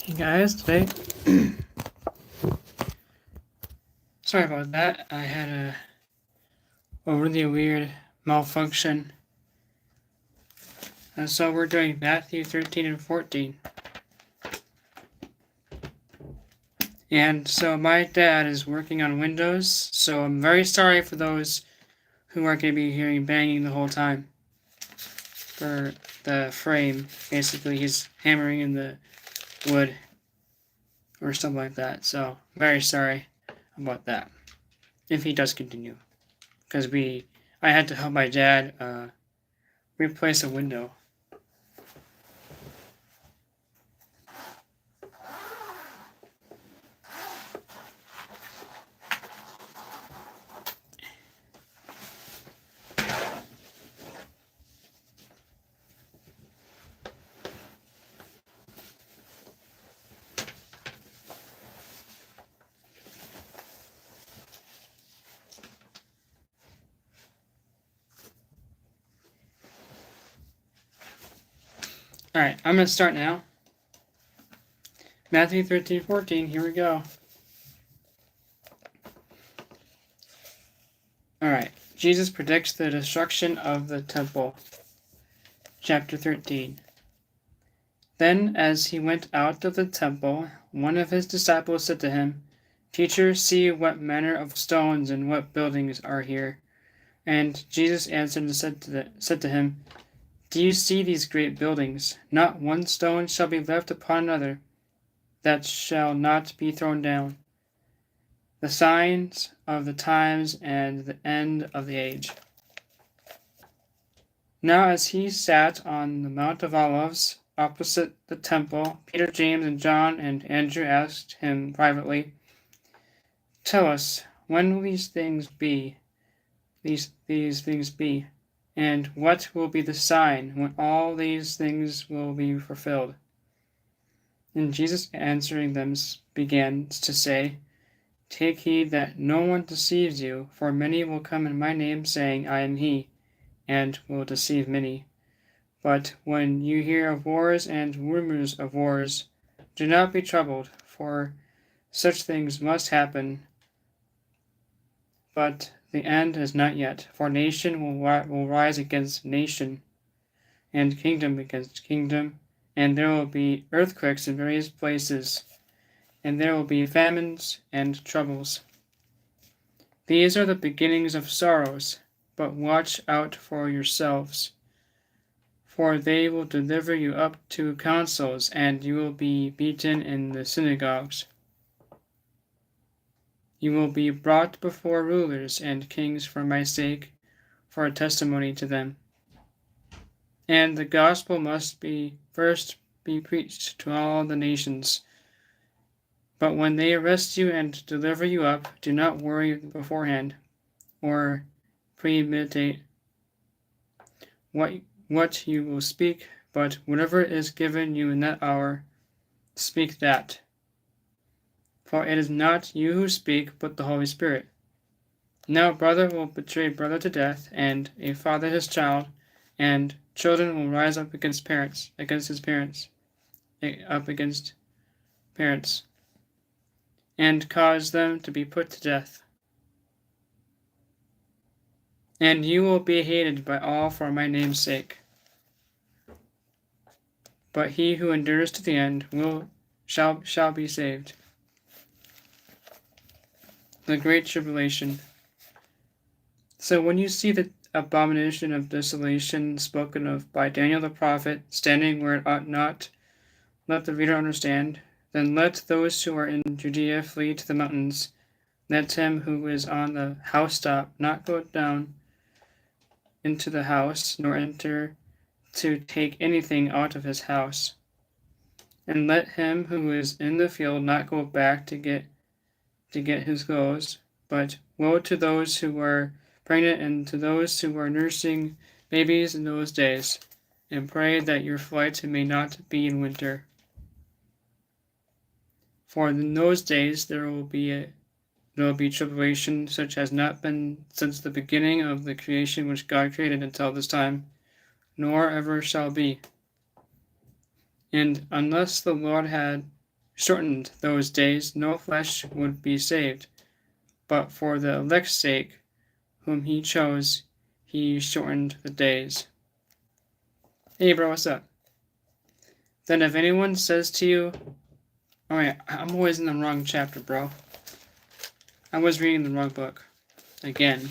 Hey guys, today, sorry about that. I had a really weird malfunction. And so we're doing Matthew 13 and 14. And so my dad is working on Windows, so I'm very sorry for those who are going to be hearing banging the whole time for the frame. Basically, he's hammering in the wood or something like that. So, very sorry about that. If he does continue. Because I had to help my dad replace a window. Alright, I'm going to start now. Matthew 13:14, here we go. Alright, Jesus predicts the destruction of the temple. Chapter 13. Then, as he went out of the temple, one of his disciples said to him, Teacher, see what manner of stones and what buildings are here. And Jesus answered and said to him, Do you see these great buildings? Not one stone shall be left upon another that shall not be thrown down. The signs of the times and the end of the age. Now as he sat on the Mount of Olives, opposite the temple, Peter, James, and John and Andrew asked him privately, Tell us, when will these things be? These things be? And what will be the sign when all these things will be fulfilled? And Jesus answering them began to say, Take heed that no one deceives you, for many will come in my name, saying, I am he, and will deceive many. But when you hear of wars and rumors of wars, do not be troubled, for such things must happen, but the end is not yet. For nation will rise against nation, and kingdom against kingdom, and there will be earthquakes in various places, and there will be famines and troubles. These are the beginnings of sorrows, but watch out for yourselves, for they will deliver you up to councils, and you will be beaten in the synagogues. You will be brought before rulers and kings for my sake, for a testimony to them. And the gospel must first be preached to all the nations. But when they arrest you and deliver you up, do not worry beforehand, or premeditate what you will speak, but whatever is given you in that hour, speak that. For it is not you who speak, but the Holy Spirit. Now brother will betray brother to death, and a father his child, and children will rise up against his parents, and cause them to be put to death. And you will be hated by all for my name's sake. But he who endures to the end shall be saved. The Great Tribulation. So when you see the abomination of desolation spoken of by Daniel the prophet standing where it ought not, let the reader understand. Then let those who are in Judea flee to the mountains. Let him who is on the housetop not go down into the house, nor enter to take anything out of his house. And let him who is in the field not go back to get his clothes. But woe to those who are pregnant and to those who are nursing babies in those days, and pray that your flight may not be in winter. For in those days there will be tribulation such as not been since the beginning of the creation which God created until this time, nor ever shall be. And unless the Lord had shortened those days, no flesh would be saved. But for the elect's sake, whom he chose, he shortened the days. Hey, bro, what's up? Then if anyone says to you, alright, I'm always in the wrong chapter, bro. I was reading the wrong book. Again.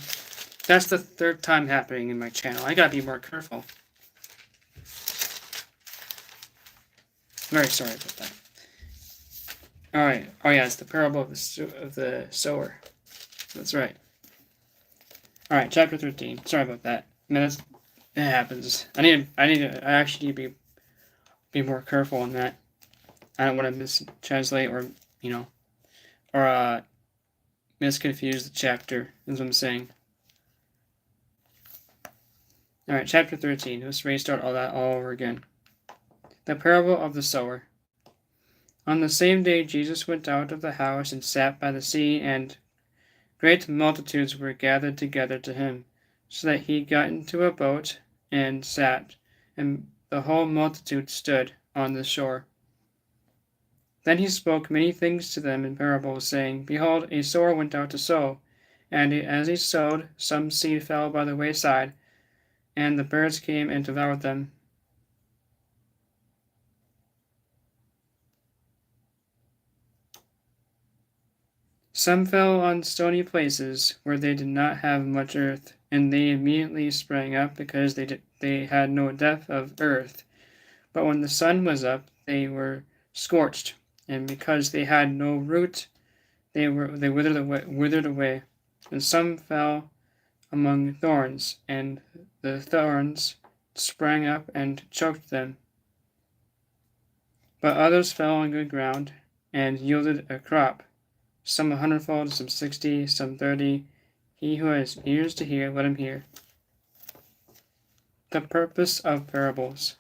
That's the third time happening in my channel. I gotta be more careful. Very sorry about that. Alright. Oh yeah, it's the parable of the sower. That's right. Alright, chapter 13. Sorry about that. I mean, it happens. I actually need to be more careful on that. I don't want to mistranslate or, misconfuse the chapter, is what I'm saying. Alright, chapter 13. Let's restart all over again. The parable of the sower. On the same day Jesus went out of the house and sat by the sea, and great multitudes were gathered together to him, so that he got into a boat and sat, and the whole multitude stood on the shore. Then he spoke many things to them in parables, saying, Behold, a sower went out to sow, and as he sowed, some seed fell by the wayside, and the birds came and devoured them. Some fell on stony places, where they did not have much earth, and they immediately sprang up, because they had no depth of earth. But when the sun was up, they were scorched, and because they had no root, they withered away. And some fell among thorns, and the thorns sprang up and choked them. But others fell on good ground, and yielded a crop, some 100-fold, some 60, some 30. He who has ears to hear, let him hear. The purpose of parables.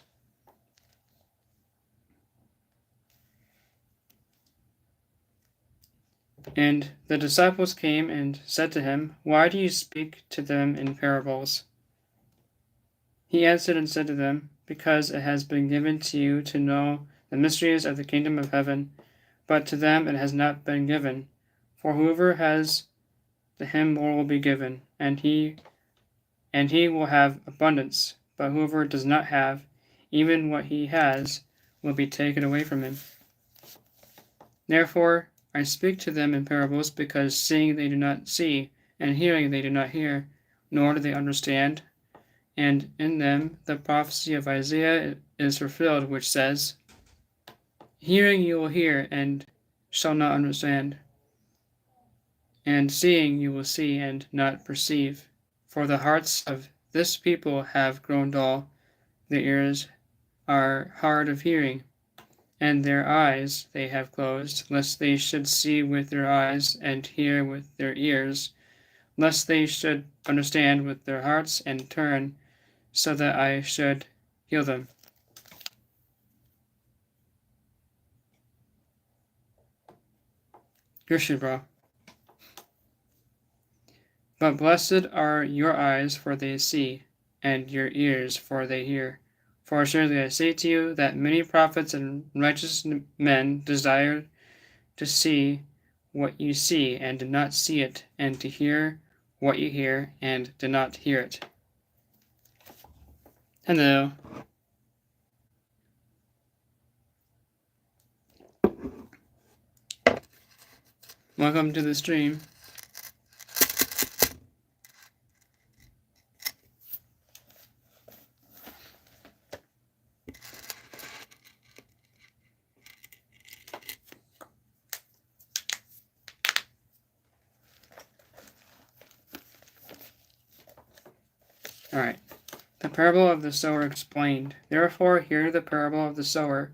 And the disciples came and said to him, Why do you speak to them in parables? He answered and said to them, Because it has been given to you to know the mysteries of the kingdom of heaven, but to them it has not been given. For whoever has, to him more will be given, and he will have abundance. But whoever does not have, even what he has, will be taken away from him. Therefore I speak to them in parables, because seeing they do not see, and hearing they do not hear, nor do they understand. And in them the prophecy of Isaiah is fulfilled, which says, Hearing you will hear, and shall not understand. And seeing you will see, and not perceive. For the hearts of this people have grown dull, their ears are hard of hearing, and their eyes they have closed, lest they should see with their eyes, and hear with their ears, lest they should understand with their hearts, and turn, so that I should heal them. Christian, bro. But blessed are your eyes, for they see, and your ears, for they hear. For surely I say to you that many prophets and righteous men desired to see what you see, and did not see it, and to hear what you hear, and did not hear it. Hello. Welcome to the stream. Alright. The parable of the sower explained. Therefore hear the parable of the sower.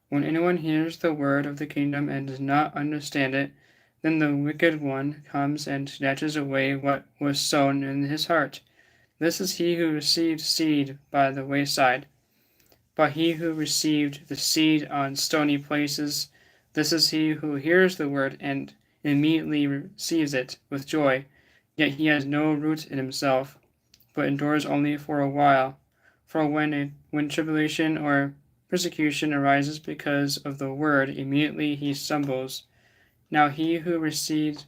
When anyone hears the word of the kingdom and does not understand it, then the wicked one comes and snatches away what was sown in his heart. This is he who received seed by the wayside. But he who received the seed on stony places, this is he who hears the word and immediately receives it with joy, yet he has no root in himself, but endures only for a while. For when tribulation or persecution arises because of the word, immediately he stumbles. Now he who received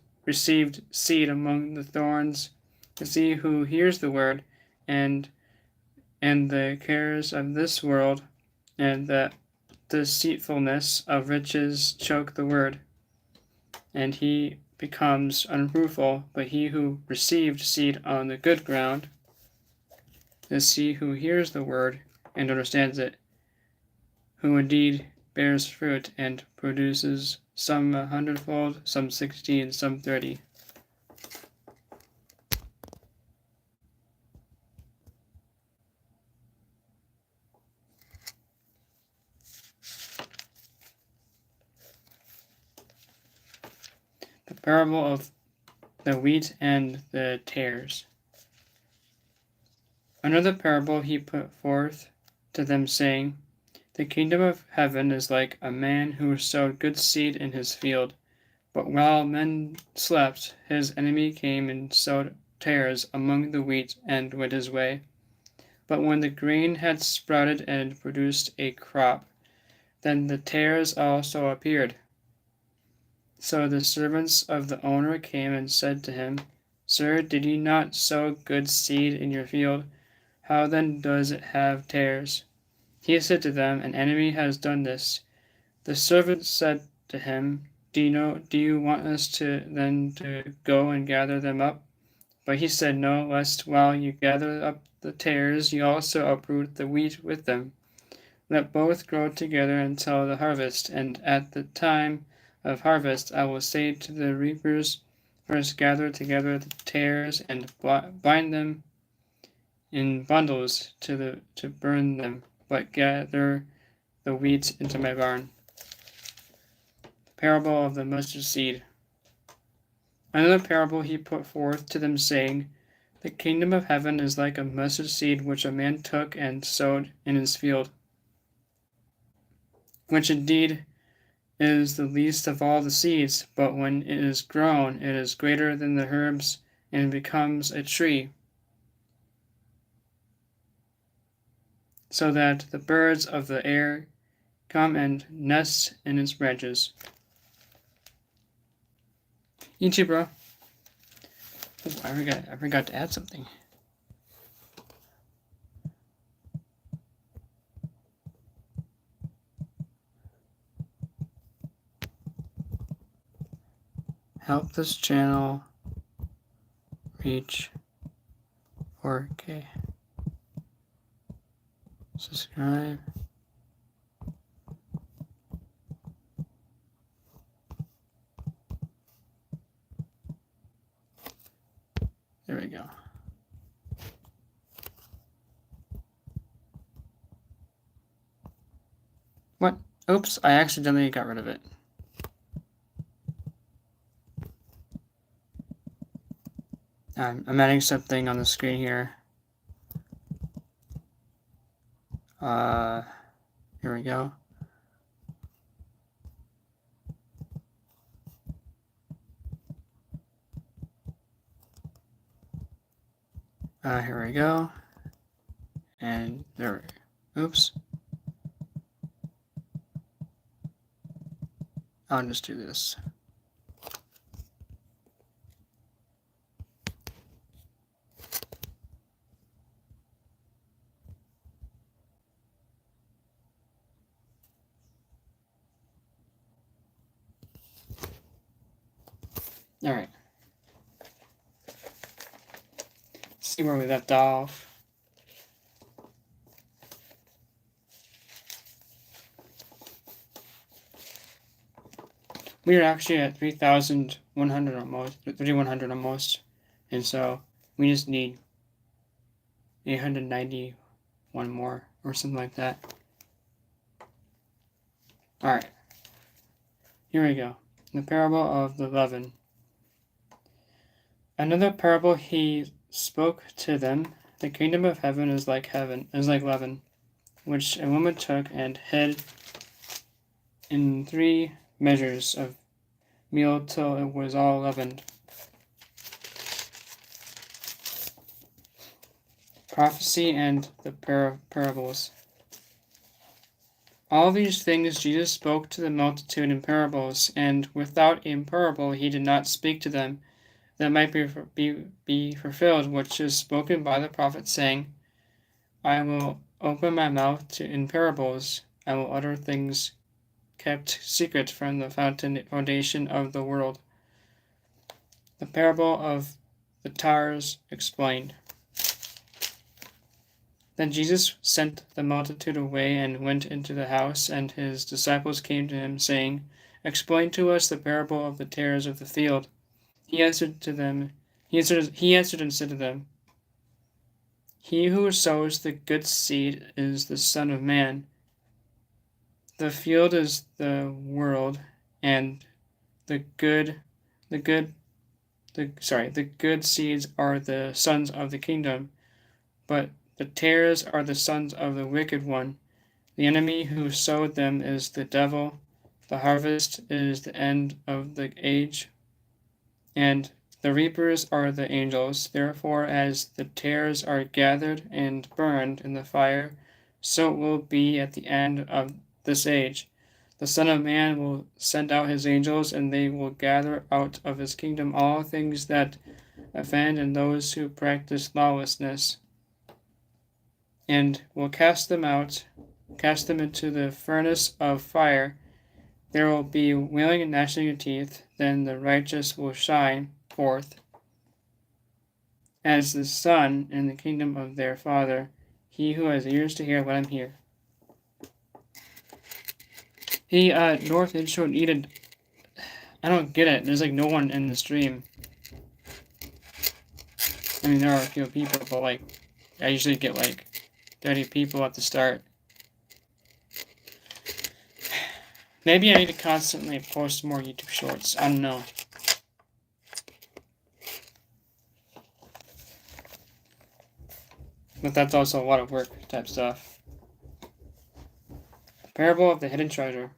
seed among the thorns is he who hears the word, and the cares of this world and the deceitfulness of riches choke the word, and he becomes unfruitful. But he who received seed on the good ground is he who hears the word and understands it, who indeed bears fruit and produces some 100-fold, some 60, and some 30. The parable of the wheat and the tares. Another parable he put forth to them, saying, The kingdom of heaven is like a man who sowed good seed in his field. But while men slept, his enemy came and sowed tares among the wheat and went his way. But when the grain had sprouted and produced a crop, then the tares also appeared. So the servants of the owner came and said to him, Sir, did you not sow good seed in your field? How then does it have tares? He said to them, An enemy has done this. The servants said to him, Do you want us to go and gather them up? But he said, No, lest while you gather up the tares, you also uproot the wheat with them. Let both grow together until the harvest, and at the time of harvest I will say to the reapers, First gather together the tares and bind them in bundles to burn them, but gather the wheat into my barn. Parable of the mustard seed. Another parable he put forth to them, saying, The kingdom of heaven is like a mustard seed which a man took and sowed in his field, which indeed is the least of all the seeds, but when it is grown, it is greater than the herbs and becomes a tree, so that the birds of the air come and nest in its branches. You too, bro. Oh, I forgot to add something. Help this channel reach 4K. Subscribe. There we go. What? Oops, I accidentally got rid of it. I'm adding something on the screen here. Here we go. Here we go. And there we go. Oops. I'll just do this. All right. See where we left off. We are actually at 3,100 almost, 3,100 almost, and so we just need 891 more or something like that. All right. Here we go. The parable of the leaven. Another parable he spoke to them. The kingdom of heaven is like leaven, which a woman took and hid in 3 measures of meal till it was all leavened. Prophecy and the parables. All these things Jesus spoke to the multitude in parables, and without a parable he did not speak to them, that might be fulfilled which is spoken by the prophet, saying, I will open my mouth in parables, I will utter things kept secret from the foundation of the world. The parable of the tares explained. Then Jesus sent the multitude away and went into the house, and his disciples came to him, saying, Explain to us the parable of the tares of the field. He answered and said to them, He who sows the good seed is the Son of Man. The field is the world, and the good seeds are the sons of the kingdom, but the tares are the sons of the wicked one. The enemy who sowed them is the devil. The harvest is the end of the age, and the reapers are the angels. Therefore, as the tares are gathered and burned in the fire, so it will be at the end of this age. The Son of Man will send out his angels, and they will gather out of his kingdom all things that offend and those who practice lawlessness, and will cast them into the furnace of fire. There will be wailing and gnashing of teeth. Then the righteous will shine forth as the sun in the kingdom of their Father. He who has ears to hear, let him hear. Hey, North Intro and Eden, I don't get it. There's like no one in the stream. I mean, there are a few people, but like, I usually get like 30 people at the start. Maybe I need to constantly post more YouTube shorts. I don't know. But that's also a lot of work type stuff. Parable of the Hidden Treasure.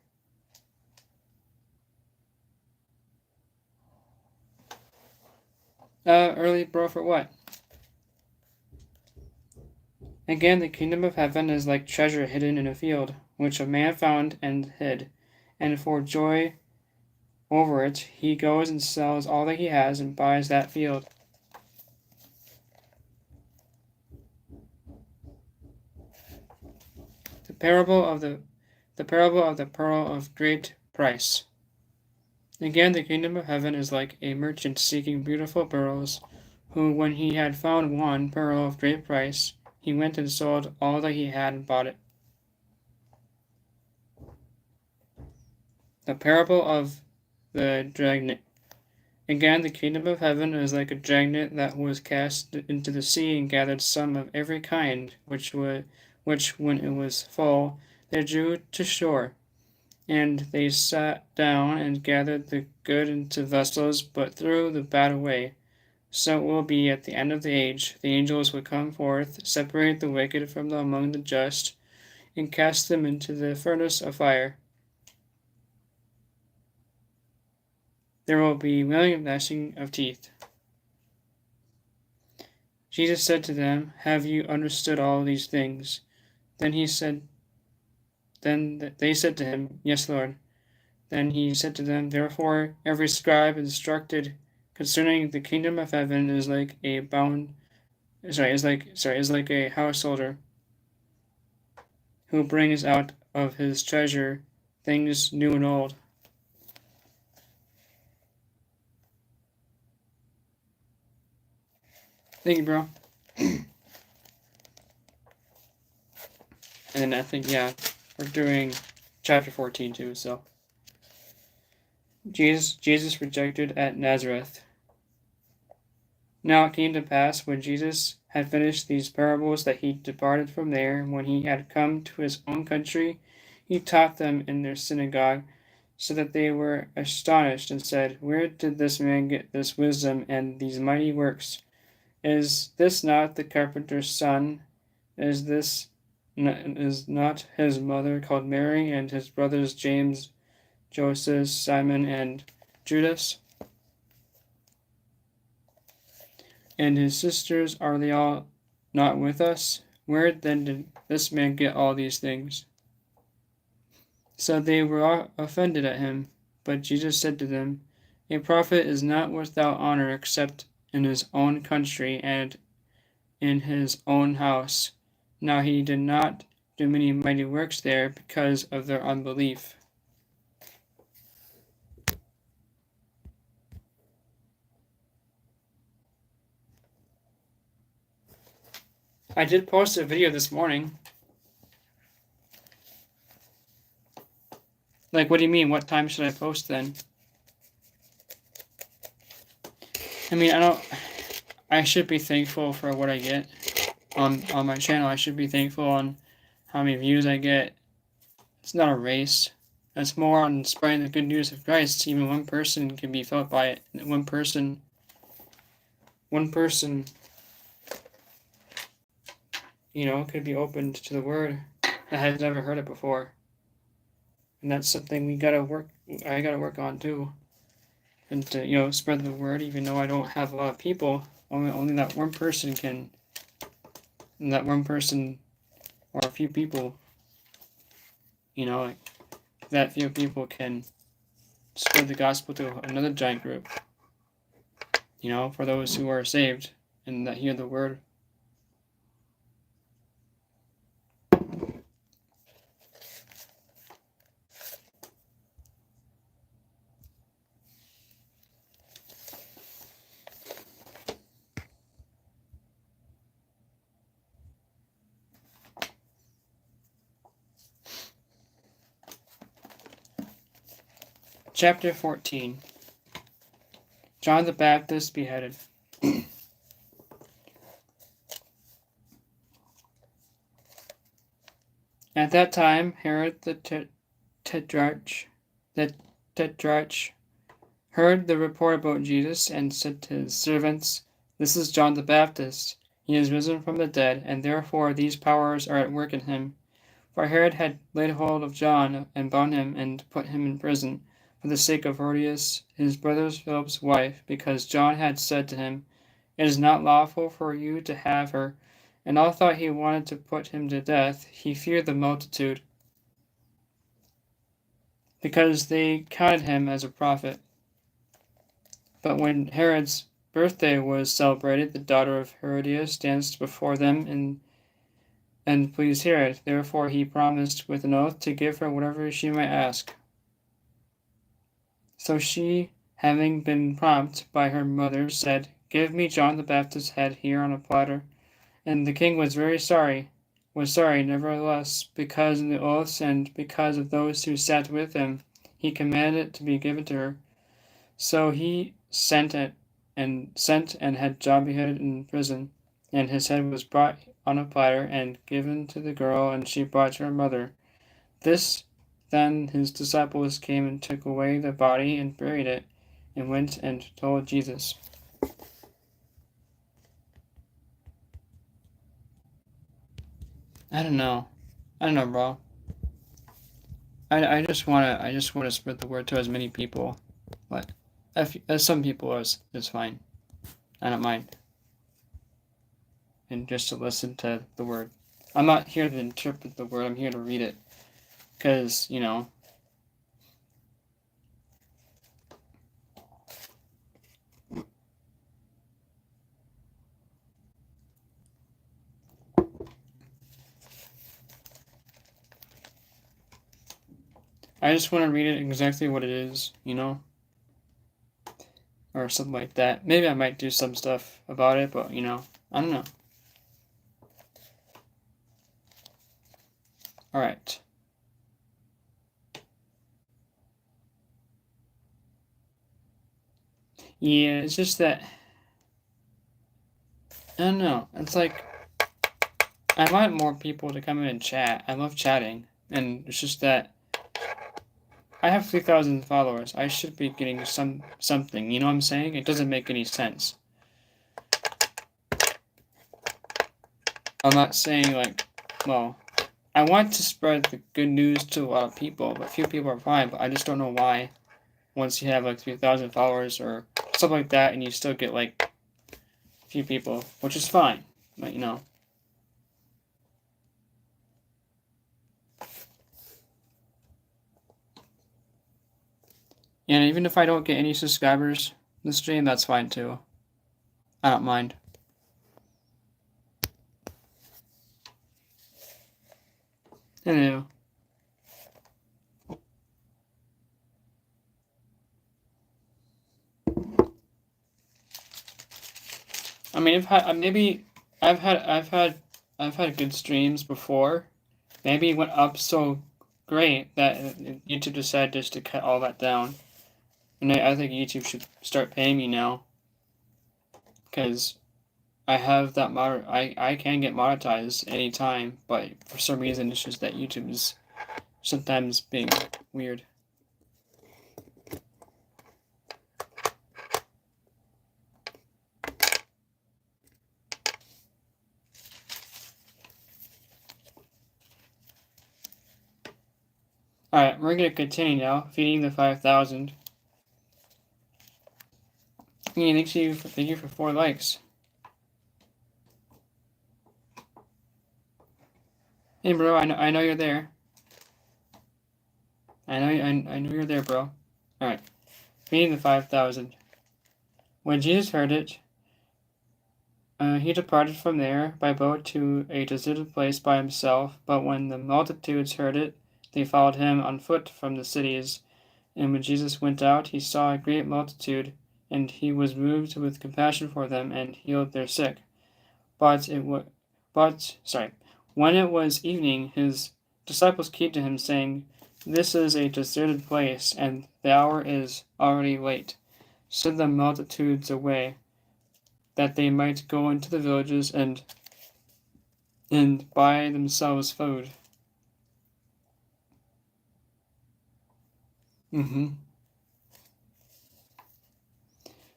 Early bro for what? Again, the kingdom of heaven is like treasure hidden in a field, which a man found and hid. And for joy over it, he goes and sells all that he has and buys that field. The parable of the pearl of great price. Again, the kingdom of heaven is like a merchant seeking beautiful pearls, who, when he had found one pearl of great price, he went and sold all that he had and bought it. The parable of the dragnet. Again, the kingdom of heaven is like a dragnet that was cast into the sea and gathered some of every kind, which when it was full, they drew to shore. And they sat down and gathered the good into vessels, but threw the bad away. So it will be at the end of the age. The angels will come forth, separate the wicked from among the just, and cast them into the furnace of fire. There will be wailing and gnashing of teeth. Jesus said to them, Have you understood all these things? Then they said to him, Yes, Lord. Then he said to them, Therefore every scribe instructed concerning the kingdom of heaven is like a householder who brings out of his treasure things new and old. Thank you, bro. And then I think, yeah, we're doing chapter 14 too, so. Jesus rejected at Nazareth. Now it came to pass, when Jesus had finished these parables, that he departed from there. When he had come to his own country, he taught them in their synagogue, so that they were astonished, and said, Where did this man get this wisdom and these mighty works? Is this not the carpenter's son? Is not his mother called Mary, and his brothers James, Joseph, Simon, and Judas? And his sisters, are they all not with us? Where then did this man get all these things? So they were all offended at him. But Jesus said to them, a prophet is not without honor except in his own country and in his own house. Now he did not do many mighty works there because of their unbelief. I did post a video this morning. Like, what do you mean? What time should I post then? I mean, I should be thankful for what I get on my channel. I should be thankful on how many views I get. It's not a race. It's more on spreading the good news of Christ. Even one person can be felt by it. One person, could be opened to the word that has never heard it before. And that's something I gotta work on too. And to, spread the word, even though I don't have a lot of people, only that one person can, and that one person or a few people, that few people can spread the gospel to another giant group, for those who are saved and that hear the word. Chapter 14. John the Baptist beheaded. At that time, Herod the Tetrarch heard the report about Jesus and said to his servants, "This is John the Baptist. He is risen from the dead, and therefore these powers are at work in him." For Herod had laid hold of John and bound him and put him in prison for the sake of Herodias, his brother Philip's wife, because John had said to him, "It is not lawful for you to have her." And all thought he wanted to put him to death. He feared the multitude, because they counted him as a prophet. But when Herod's birthday was celebrated, the daughter of Herodias danced before them and pleased Herod. Therefore he promised with an oath to give her whatever she might ask. So she, having been prompted by her mother, said, "Give me John the Baptist's head here on a platter." And the king was sorry, nevertheless, because of the oaths and because of those who sat with him, he commanded it to be given to her. So he sent and had John beheaded in prison, and his head was brought on a platter and given to the girl, and she brought to her mother. Then his disciples came and took away the body and buried it, and went and told Jesus. I don't know, bro. I just wanna spread the word to as many people, but as some people is fine. I don't mind. And just to listen to the word. I'm not here to interpret the word. I'm here to read it, because I just want to read it exactly what it is, or something like that. Maybe I might do some stuff about it, but I don't know. All right. Yeah, it's just that I don't know. It's like I want more people to come in and chat. I love chatting, and it's just that I have 3,000 followers. I should be getting something. You know what I'm saying? It doesn't make any sense. I'm not saying I want to spread the good news to a lot of people, but few people are fine. But I just don't know why. Once you have 3,000 followers or something like that, and you still get a few people, which is fine. But And even if I don't get any subscribers in the stream, that's fine too. I don't mind. Hello. I mean, I've had good streams before. Maybe it went up so great that YouTube decided just to cut all that down. And I think YouTube should start paying me now, because I have that I can get monetized anytime, but for some reason it's just that YouTube is sometimes being weird. Alright, we're gonna continue now, feeding the 5,000. Yeah, thank you for 4 likes. Hey bro, I know you're there. I know you're there, bro. Alright. Feeding the 5,000. When Jesus heard it, he departed from there by boat to a deserted place by himself. But when the multitudes heard it, they followed him on foot from the cities. And when Jesus went out, he saw a great multitude, and he was moved with compassion for them, and healed their sick. When it was evening, his disciples came to him, saying, "This is a deserted place, and the hour is already late. Send the multitudes away, that they might go into the villages and buy themselves food."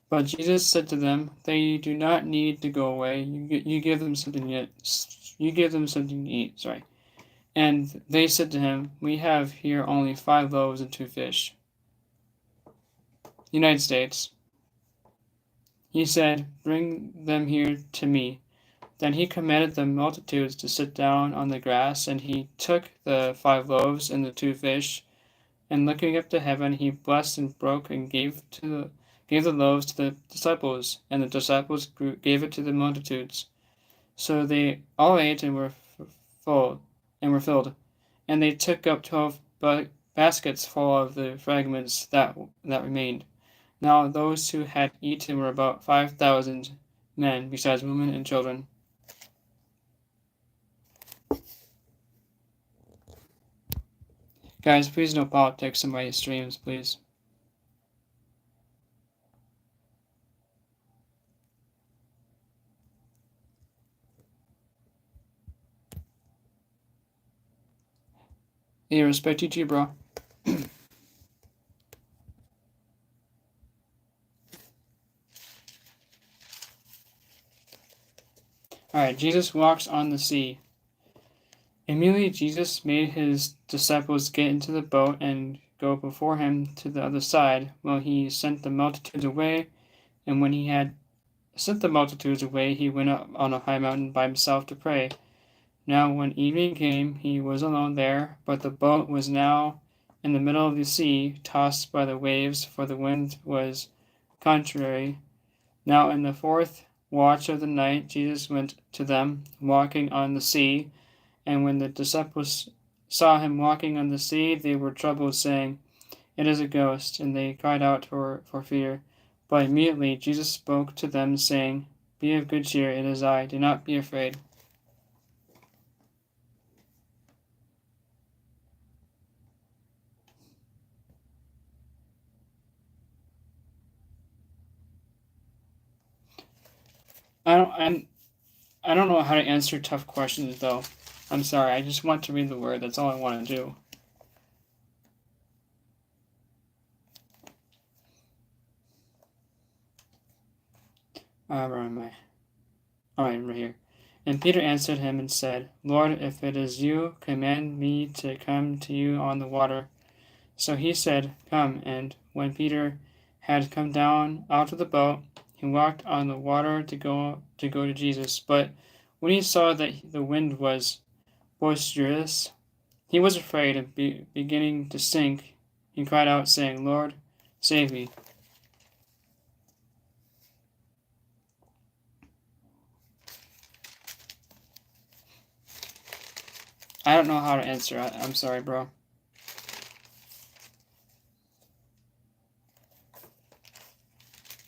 But Jesus said to them, "They do not need to go away. You give them something to eat. Sorry." And they said to him, "We have here only 5 loaves and 2 fish." United States. He said, "Bring them here to me." Then he commanded the multitudes to sit down on the grass, and he took the 5 loaves and the 2 fish, and looking up to heaven, he blessed and broke and gave the loaves to the disciples, and the disciples gave it to the multitudes. So they all ate and were filled. And they took up 12 baskets full of the fragments that remained. Now those who had eaten were about 5,000 men, besides women and children. Guys, please no politics in my streams, please. Hey, respect you too, bro. Alright, Jesus walks on the sea. Immediately Jesus made his disciples get into the boat and go before him to the other side, while he sent the multitudes away. And when he had sent the multitudes away, he went up on a high mountain by himself to pray. Now when evening came, he was alone there, but the boat was now in the middle of the sea, tossed by the waves, for the wind was contrary. Now in the 4th watch of the night, Jesus went to them, walking on the sea. And when the disciples saw him walking on the sea, they were troubled, saying, "It is a ghost," and they cried out for fear. But immediately Jesus spoke to them, saying, "Be of good cheer, it is I, do not be afraid." I don't know how to answer tough questions, though. I'm sorry, I just want to read the word, that's all I want to do. Where am I? Alright, right here. And Peter answered him and said, "Lord, if it is you, command me to come to you on the water." So he said, "Come." And when Peter had come down out of the boat, he walked on the water to go to Jesus. But when he saw that the wind was boisterous, he was afraid, and beginning to sink, he cried out, saying, "Lord, Save me. I don't know how to answer. I'm sorry, bro.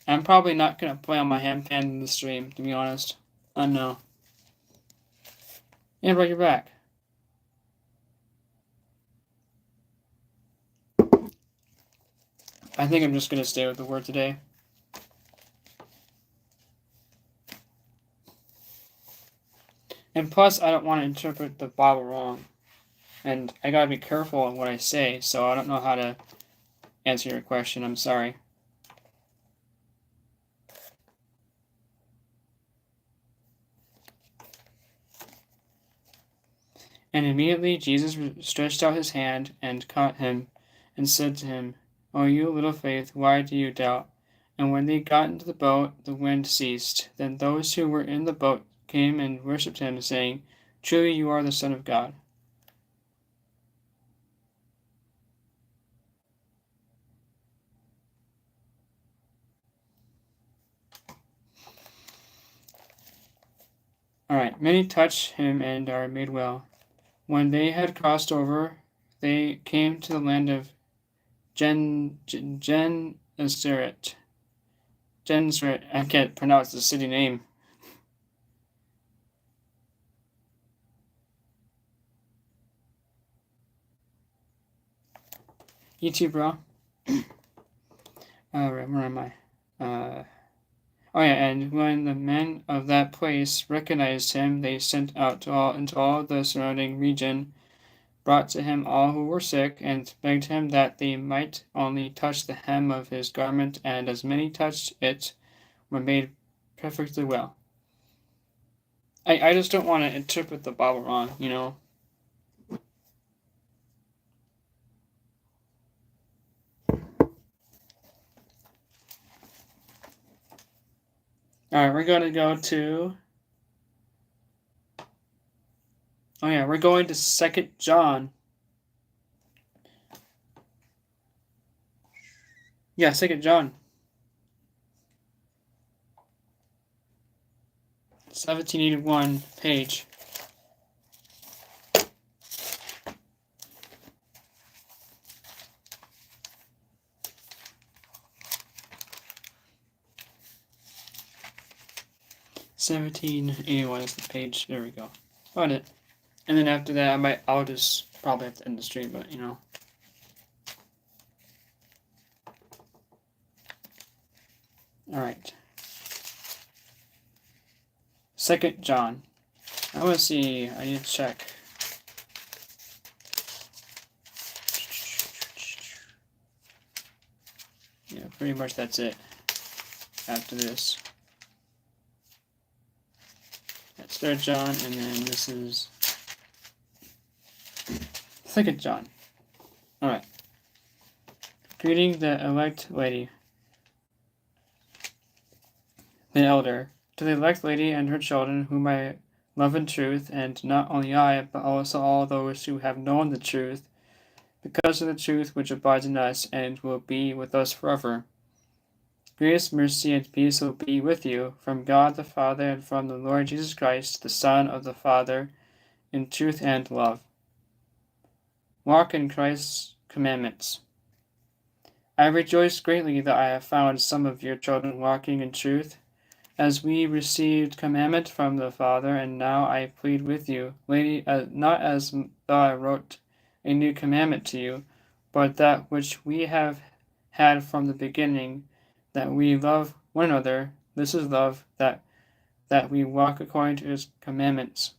I'm probably not gonna play on my handpan in the stream, to be honest. I know. Yeah, bro, you're back. I think I'm just gonna stay with the word today. And plus, I don't want to interpret the Bible wrong. And I gotta be careful on what I say, so I don't know how to answer your question. I'm sorry. And immediately Jesus stretched out his hand and caught him, and said to him, O you little faith, why do you doubt? And when they got into the boat, the wind ceased. Then those who were in the boat came and worshipped him, saying, Truly you are the Son of God. Alright, many touch him and are made well. When they had crossed over, they came to the land of Gennesaret. I can't pronounce the city name. You too, bro. Alright, where am I? Oh yeah, and when the men of that place recognized him, they sent out into all the surrounding region, brought to him all who were sick, and begged him that they might only touch the hem of his garment, and as many touched it were made perfectly well. I just don't want to interpret the Bible wrong, you know? Alright, we're going to go to... Oh yeah, we're going to 2 John. Yeah, 2 John. 1781 page. $17.81 is the page. There we go. Got it. And then after that, I'll just probably have to end the stream, but you know. All right. 2 John. I want to see. I need to check. Yeah, pretty much that's it. After this. That's 3 John, and then this is 2 John. Alright. Greeting the elect lady. The elder. To the elect lady and her children, whom I love in truth, and not only I, but also all those who have known the truth, because of the truth which abides in us, and will be with us forever. Grace, mercy, and peace will be with you, from God the Father, and from the Lord Jesus Christ, the Son of the Father, in truth and love. Walk in Christ's commandments. I rejoice greatly that I have found some of your children walking in truth, as we received commandment from the Father, and now I plead with you, lady, not as though I wrote a new commandment to you, but that which we have had from the beginning, that we love one another. This is love, that we walk according to his commandments.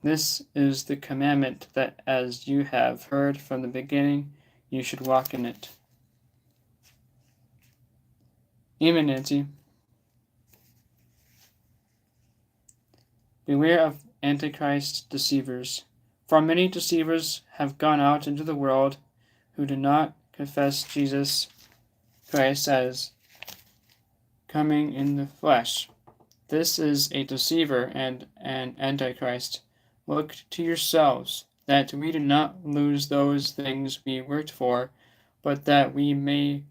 This is the commandment, that as you have heard from the beginning, you should walk in it. Amen, Nancy. Beware of Antichrist deceivers, for many deceivers have gone out into the world who do not confess Jesus Christ as coming in the flesh. This is a deceiver and an antichrist. Look to yourselves, that we do not lose those things we worked for, but that we may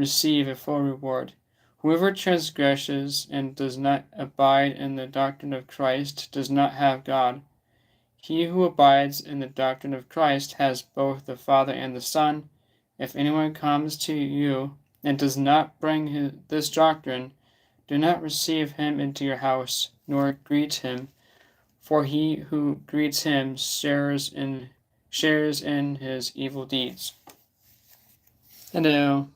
receive a full reward. Whoever transgresses and does not abide in the doctrine of Christ does not have God. He who abides in the doctrine of Christ has both the Father and the Son. If anyone comes to you and does not bring this doctrine, do not receive him into your house, nor greet him, for he who greets him shares in his evil deeds. Hello.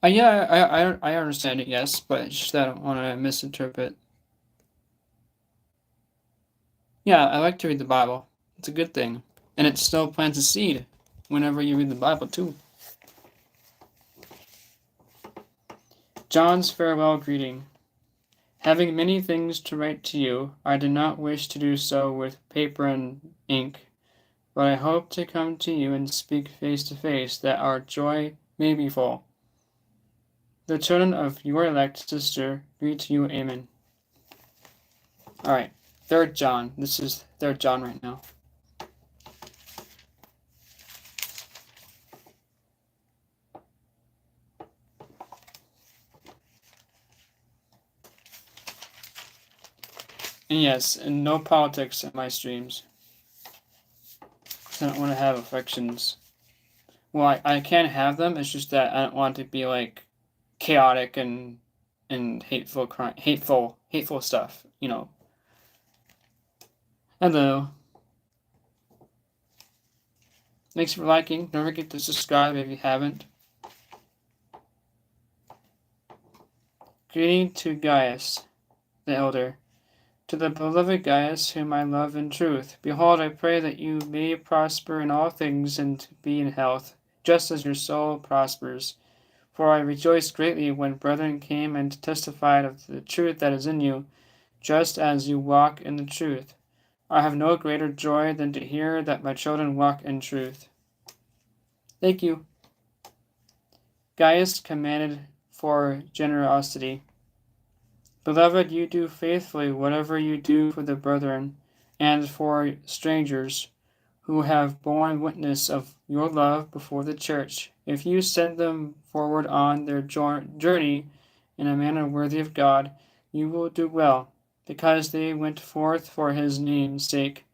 Yeah, I understand it, yes, but it's just that I don't want to misinterpret. Yeah, I like to read the Bible. It's a good thing. And it still plants a seed whenever you read the Bible, too. John's farewell greeting. Having many things to write to you, I do not wish to do so with paper and ink, but I hope to come to you and speak face to face, that our joy may be full. The children of your elect sister greet you, amen. Alright, 3rd John. This is 3rd John right now. And yes, and no politics in my streams. Because I don't want to have affections. Well, I can have them, it's just that I don't want it to be like chaotic and hateful stuff, you know. Hello. Thanks for liking. Don't forget to subscribe if you haven't. Greeting to Gaius, the elder. To the beloved Gaius, whom I love in truth. Behold, I pray that you may prosper in all things and be in health, just as your soul prospers. For I rejoiced greatly when brethren came and testified of the truth that is in you, just as you walk in the truth. I have no greater joy than to hear that my children walk in truth. Thank you. Gaius commanded for generosity. Beloved, you do faithfully whatever you do for the brethren and for strangers who have borne witness of your love before the church. If you send them forward on their journey in a manner worthy of God, you will do well, because they went forth for his name's sake,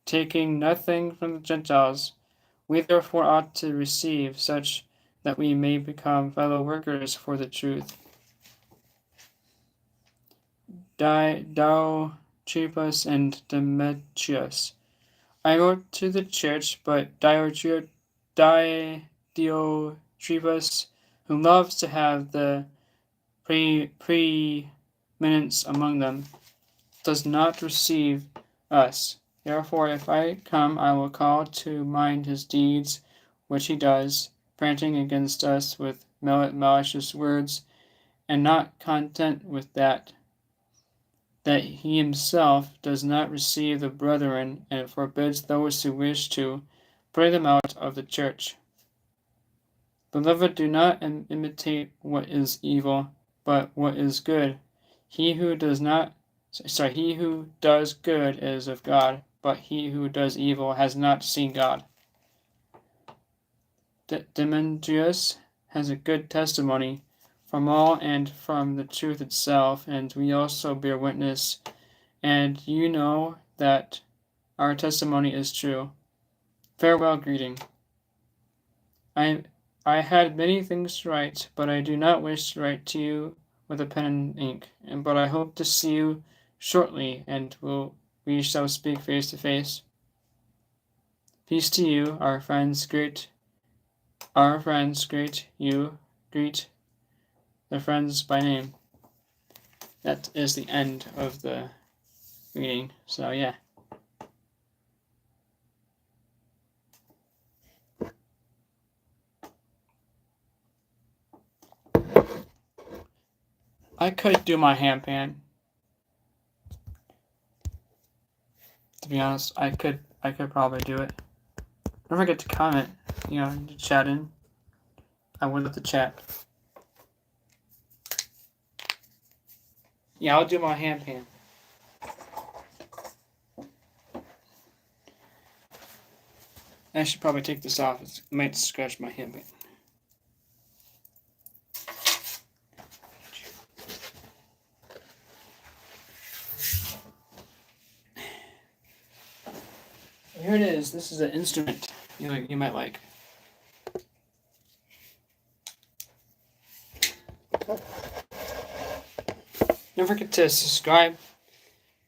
taking nothing from the Gentiles. We therefore ought to receive such that we may become fellow workers for the truth. Diotrephes and Demetrius. I wrote to the church, but Diotrephes, who loves to have the preeminence among them, does not receive us. Therefore, if I come, I will call to mind his deeds, which he does, prating against us with malicious words, and not content with that he himself does not receive the brethren, and forbids those who wish to bring them out of the church. Beloved, do not imitate what is evil, but what is good. He who does good is of God, but he who does evil has not seen God. Demetrius has a good testimony from all and from the truth itself, and we also bear witness, and you know that our testimony is true. Farewell greeting. I had many things to write, but I do not wish to write to you with a pen and ink, but I hope to see you shortly, and we shall speak face to face. Peace to you, our friends, greet you, greet the friends by name. That is the end of the reading, so yeah. I could do my handpan. To be honest, I could probably do it. Don't forget to comment, to chat in. I would love to chat. Yeah, I'll do my handpan. I should probably take this off. It might scratch my hip. Here it is. This is an instrument you might like. Don't forget to subscribe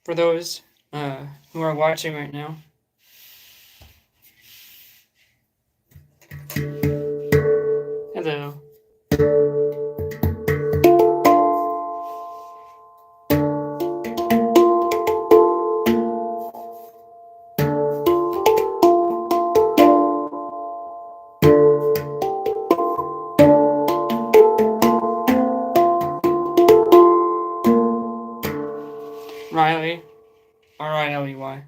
for those who are watching right now. Hello. Riley. R-I-L-E-Y.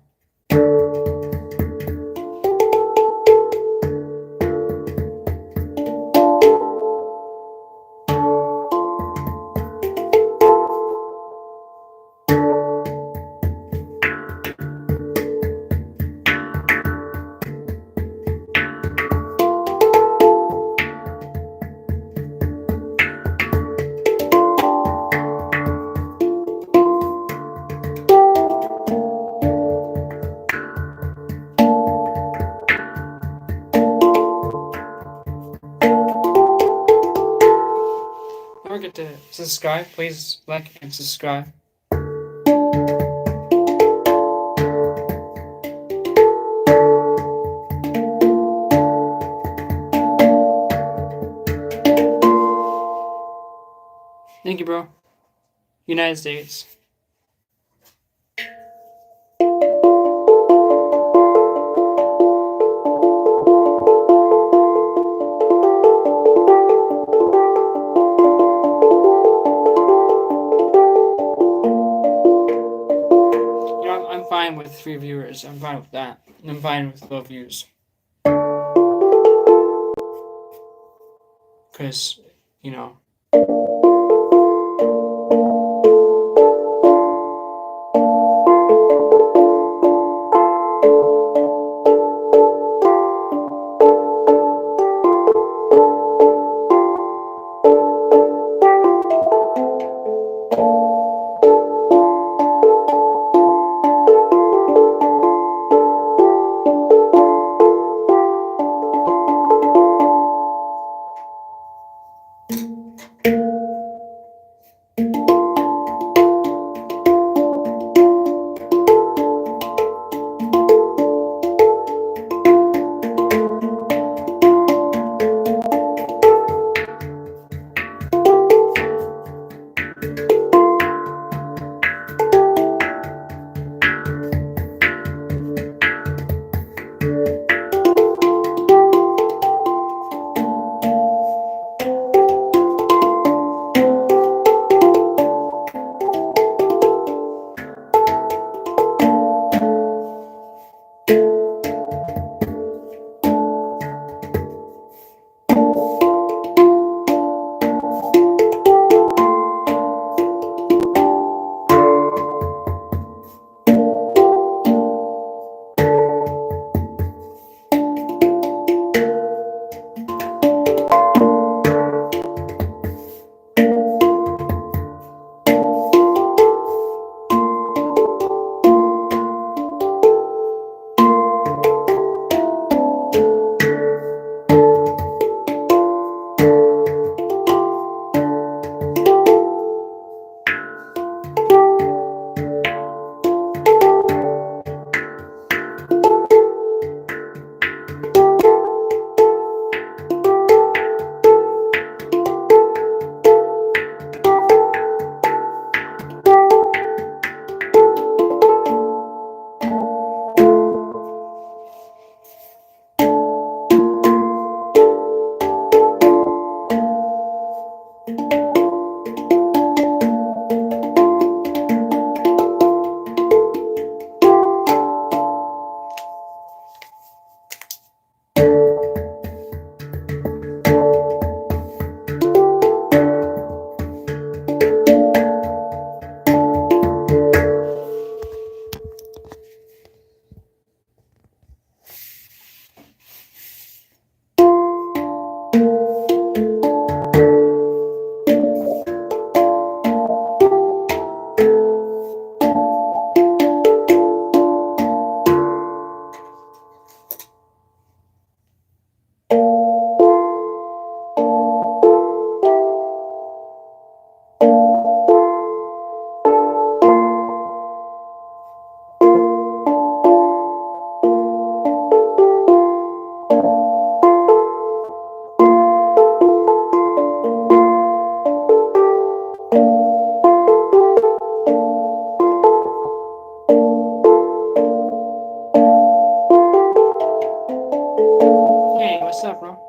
Don't forget to subscribe. Please like and subscribe. Thank you, bro. United States. I'm fine with 3 viewers. I'm fine with that. I'm fine with low views. Because, Hey, what's up, bro?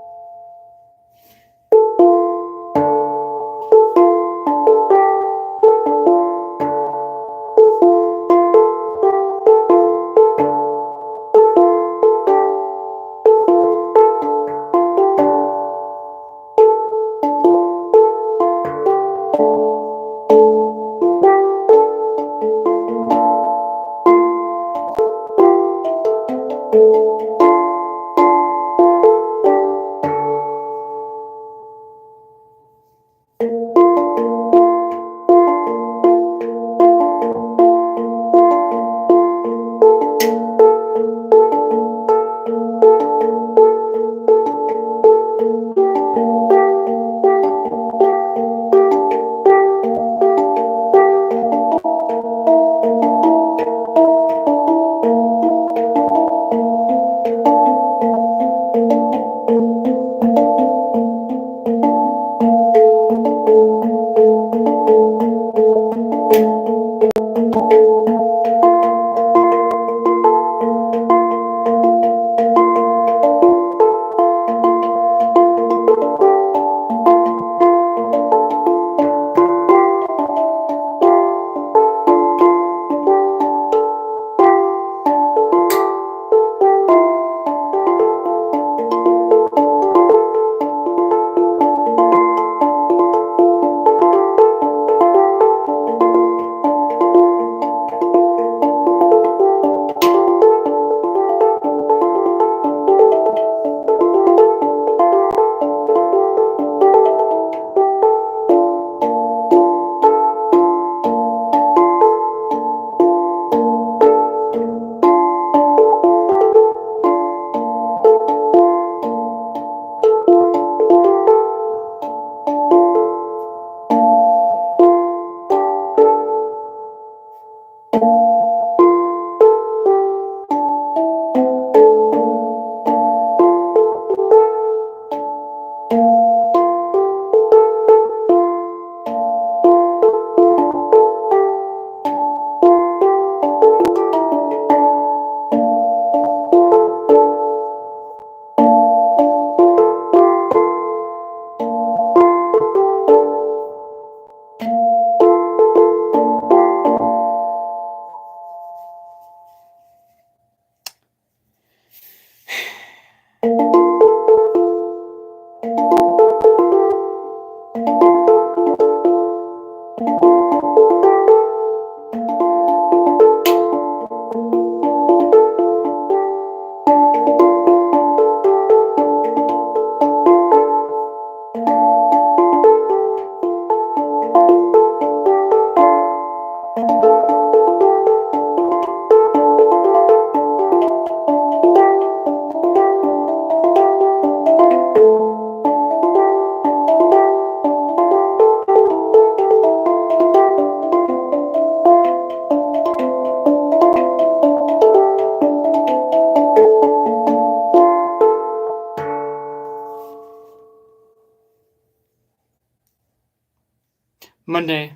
Monday.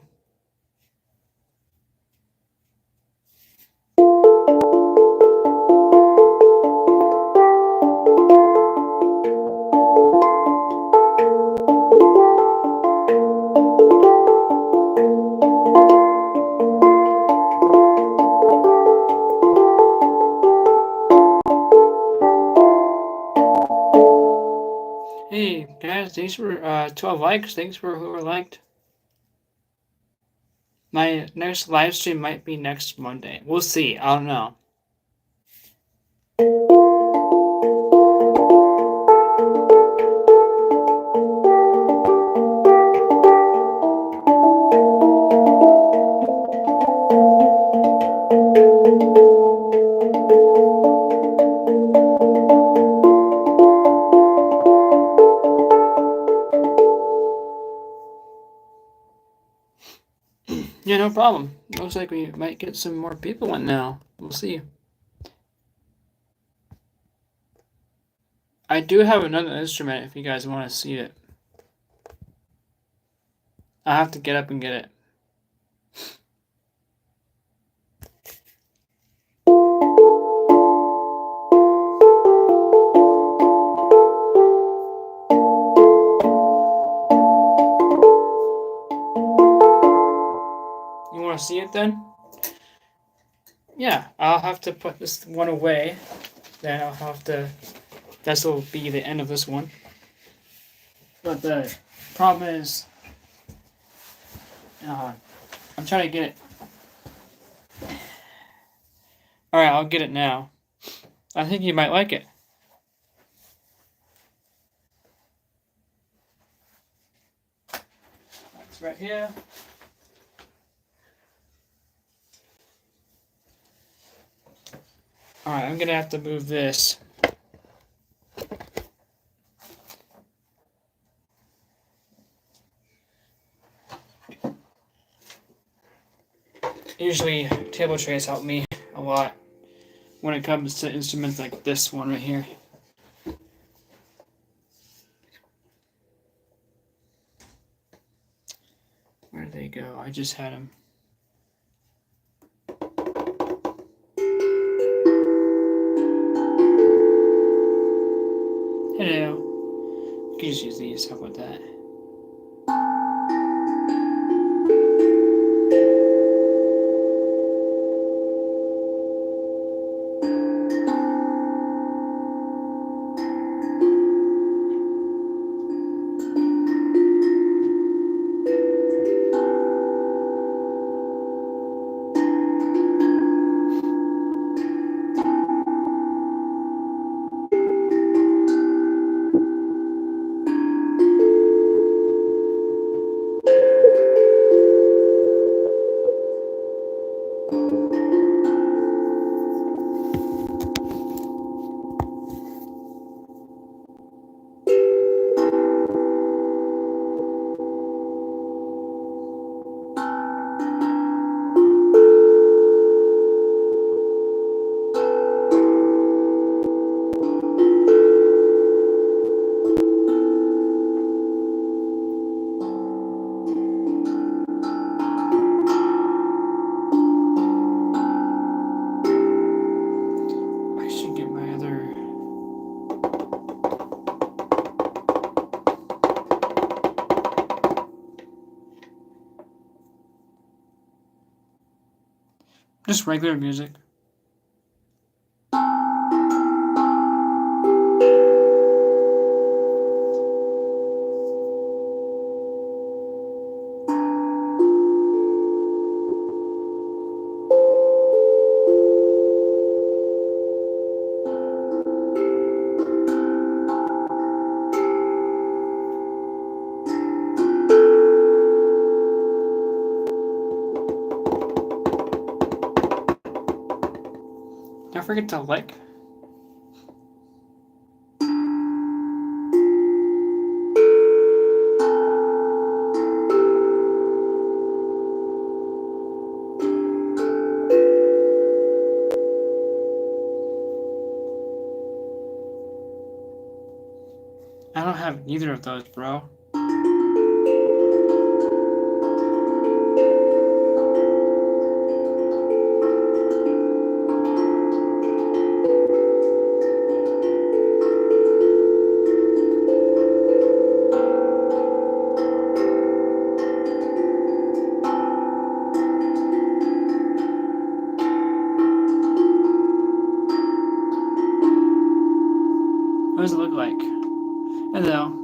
Hey guys, thanks for 12 likes. Thanks for whoever liked. My next live stream might be next Monday. We'll see. I don't know. Yeah, no problem. Looks like we might get some more people in now. We'll see. I do have another instrument if you guys want to see it. I have to get up and get it. to see it then? Yeah, I'll have to put this one away. Then I'll have to. This will be the end of this one. But the problem is, I'm trying to get it. Alright, I'll get it now. I think you might like it. It's right here. Alright, I'm gonna have to move this. Usually, table trays help me a lot when it comes to instruments like this one right here. Where did they go? I just had them. Hello. You can just use these. How about that? Just regular music. Don't forget to like. I don't have neither of those, bro. What does it look like? Hello.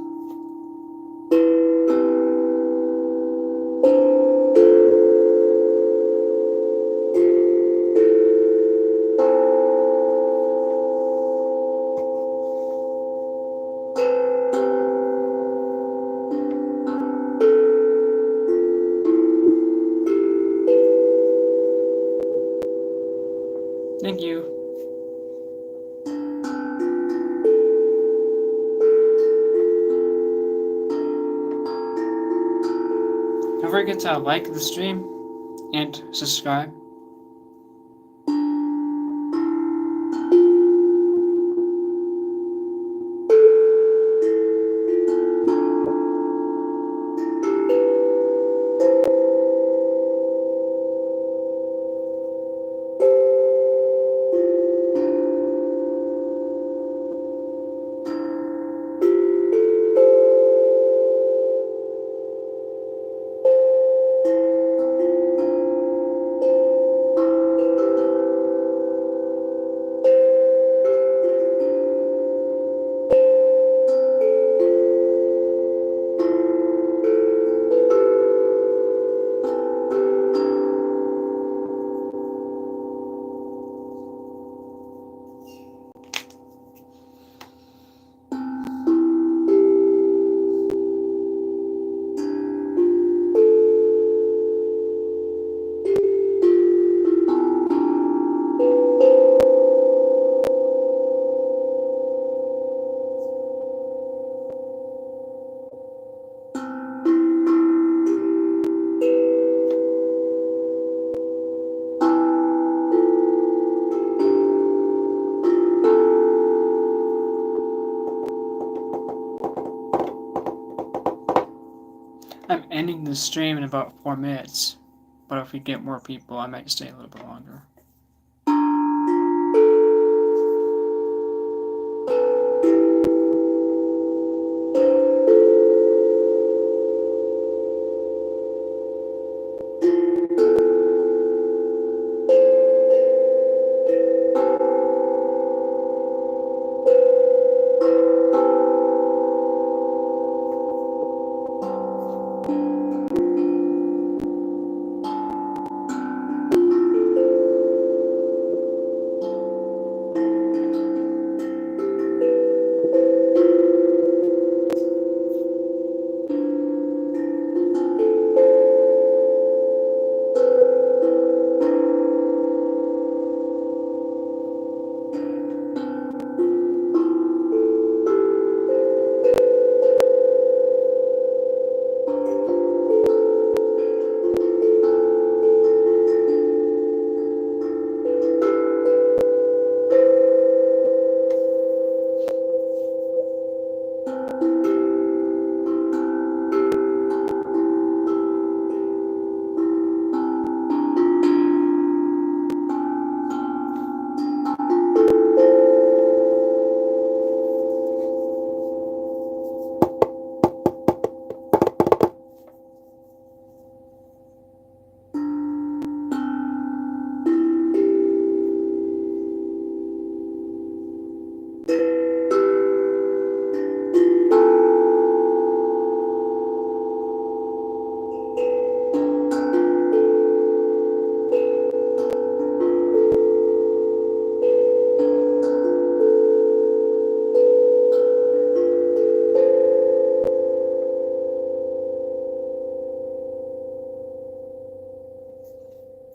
Thank you. Don't forget to like the stream and subscribe. I'm ending the stream in about 4 minutes, but if we get more people, I might stay a little bit longer.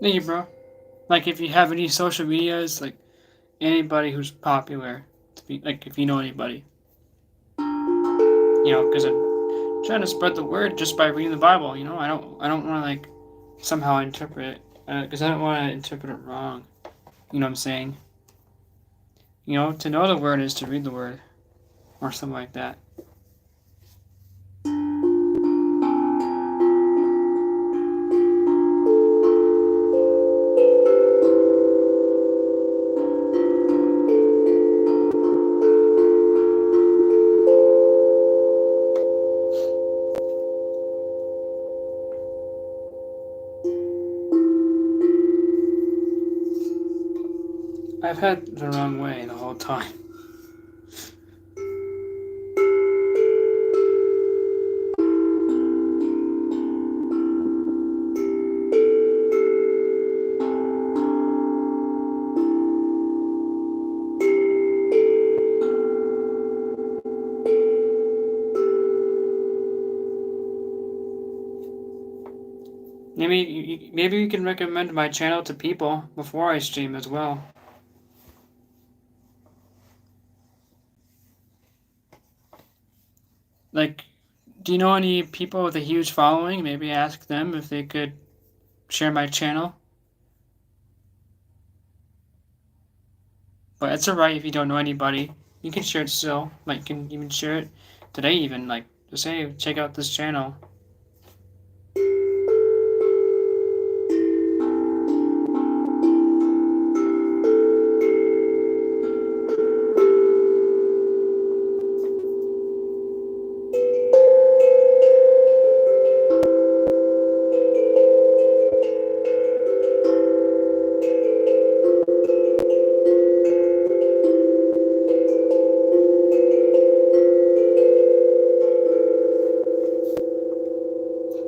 Thank you, bro. Like, if you have any social medias, like anybody who's popular, like if you know anybody, because I'm trying to spread the word just by reading the Bible. I don't want to like somehow interpret it, because I don't want to interpret it wrong. You know what I'm saying? To know the word is to read the word, or something like that. I've had the wrong way the whole time. Maybe you can recommend my channel to people before I stream as well. Like, do you know any people with a huge following? Maybe ask them if they could share my channel. But it's alright if you don't know anybody. You can share it still. Like, you can even share it today even. Like, just say, check out this channel.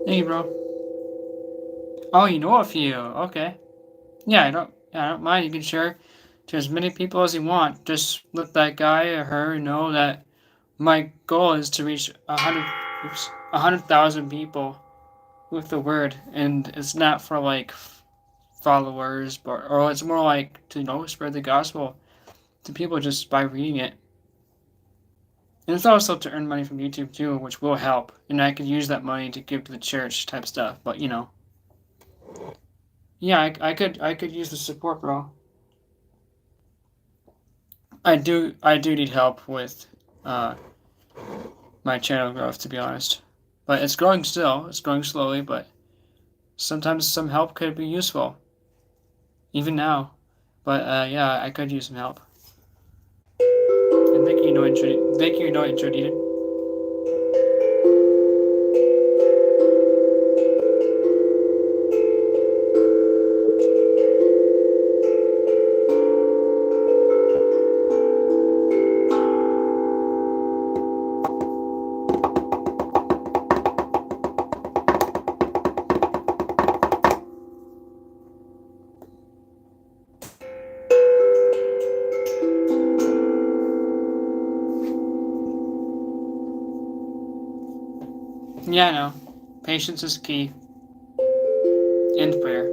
Hey, bro. Oh, you know a few. Okay. Yeah, I don't mind. You can share to as many people as you want. Just let that guy or her know that my goal is to reach 100,000 people with the word, and it's not for like followers, or it's more like to spread the gospel to people just by reading it. And it's also to earn money from YouTube too, which will help, and I could use that money to give to the church type stuff. But yeah, I could use the support, bro. I do need help with my channel growth, to be honest. But it's growing still. It's growing slowly, but sometimes some help could be useful. Even now. But yeah, I could use some help. And thank you, intro needed. Yeah, I know. Patience is key. And prayer.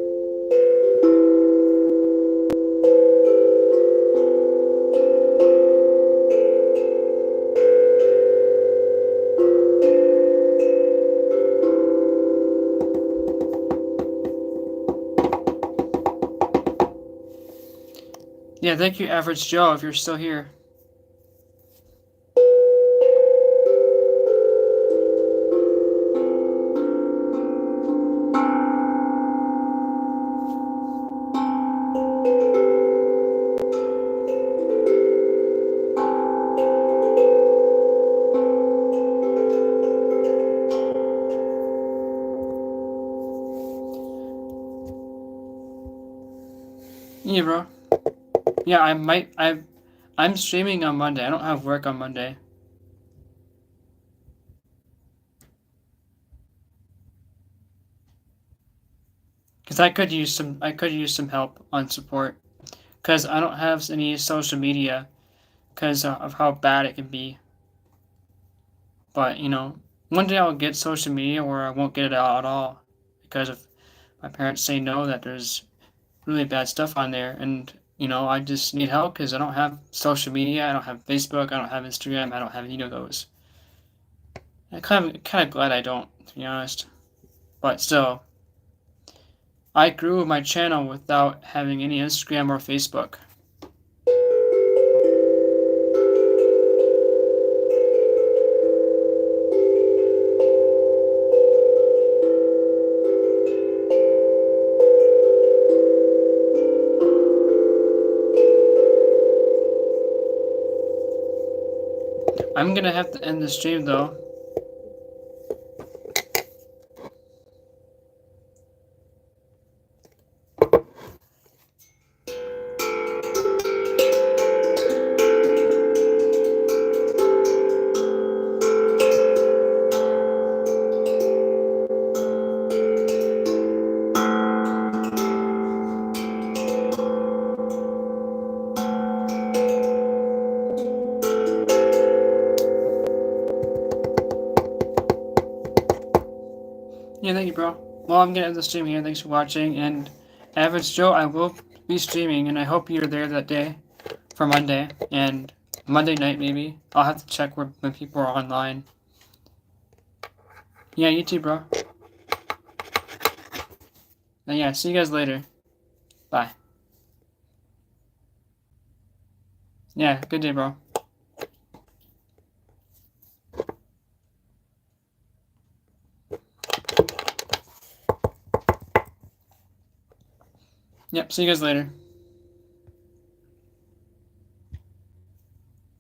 Yeah, thank you, Average Joe, if you're still here. Yeah, bro. Yeah, I'm streaming on Monday. I don't have work on Monday. Cause I could use some help on support. Cause I don't have any social media because of how bad it can be. But one day I'll get social media where I won't get it out at all because of my parents say no, that there's really bad stuff on there, and I just need help because I don't have social media. I don't have Facebook. I don't have Instagram. I don't have any of those. I'm kind of glad I don't, to be honest. But still, I grew my channel without having any Instagram or Facebook. I'm gonna have to end the stream though. Yeah, thank you, bro. Well, I'm gonna end the stream here. Thanks for watching. And Average Joe, I will be streaming, and I hope you're there that day for Monday and Monday night maybe. I'll have to check when people are online. Yeah, you too, bro. And yeah, see you guys later. Bye. Yeah, good day, bro. Yep, see you guys later.